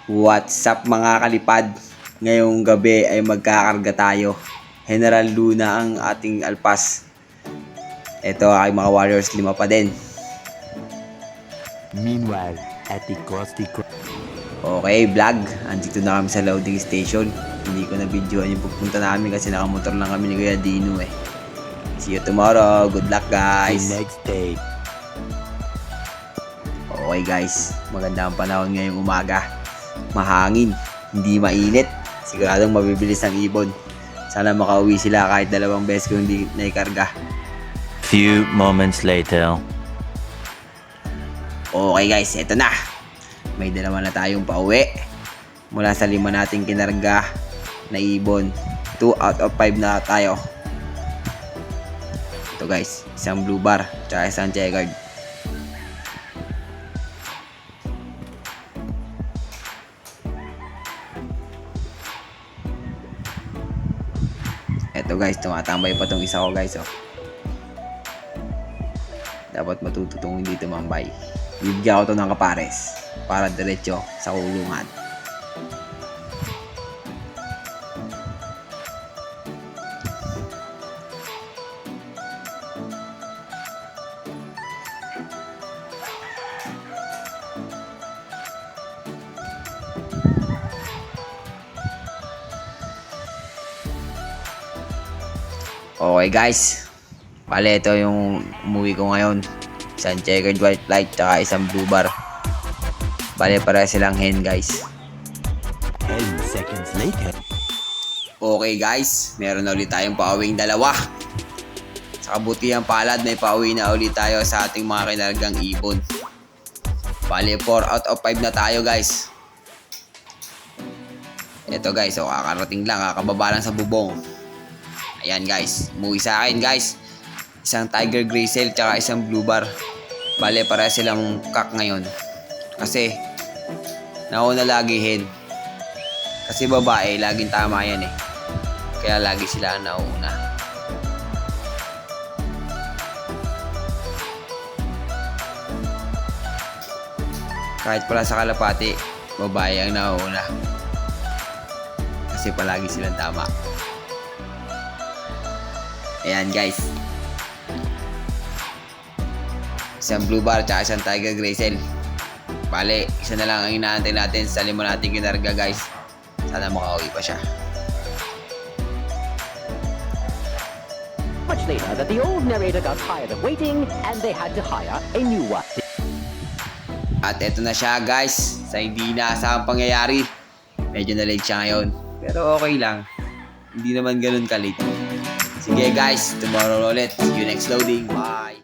What's up mga kalipad? Ngayong gabi ay magkakarga tayo. General Luna ang ating alpas. Ito ay mga warriors 5 pa din. Meanwhile, at the Costi Okay vlog, andito na kami sa loading station. Hindi ko na videoan yung pagpunta namin kasi nakamotor lang kami ni Kuya Dino eh. See you tomorrow, good luck guys. the next day. Okay guys, maganda ang panahon ngayong umaga. Mahangin, hindi mainit. Siguradong mabibilis ang ibon. Sana makauwi sila kahit 2 beses kung hindi naikarga. Few moments later. Okay guys, eto na. May 2 na tayong pauwi. Mula sa 5 nating kinarga na ibon, 2 out of 5 na tayo. Ito guys, isang blue bar, tsaka isang checkered. Eto guys, tumatambay pa tong isa ko guys oh. Dapat matututong hindi tumambay. Bibigyan ko to ng kapares para diretso sa kulungan. Okay guys, bale ito yung umuwi ko ngayon. Isang checkered white light tsaka isang blue bar. Bale para silang hen guys. 10 seconds later. Okay guys, meron na ulit tayong pauwing 2. Sa kabutihang palad may pauwi na ulit tayo sa ating mga kinargang ibon. Bale 4 out of 5 na tayo guys. Ito guys, so kakarating lang, kakababa lang sa bubong. Ayan guys, umuwi sa akin guys. Isang tiger grizzle tsaka isang blue bar. Bale para silang kak ngayon. Kasi nauna lagi hen. Kasi babae, laging tama yan eh. Kaya lagi sila ang nauna. Kahit pala sa kalapati, babae ang nauna. Kasi palagi silang tama. Ayan guys. Isang blue bar tsaka isang tiger grizzle. Bale, isa na lang ang inaantay natin sa 5 nating kinarga guys. Sana makauwi pa siya. Much later, that the old narrator got tired of waiting and they had to hire a new one. At eto na siya guys. Sa hindi inaasahang pangyayari. Medyo na-late siya ngayon. Pero okay lang. Hindi naman ganun ka-late. Sige guys, tomorrow ulit. See you next loading. Bye!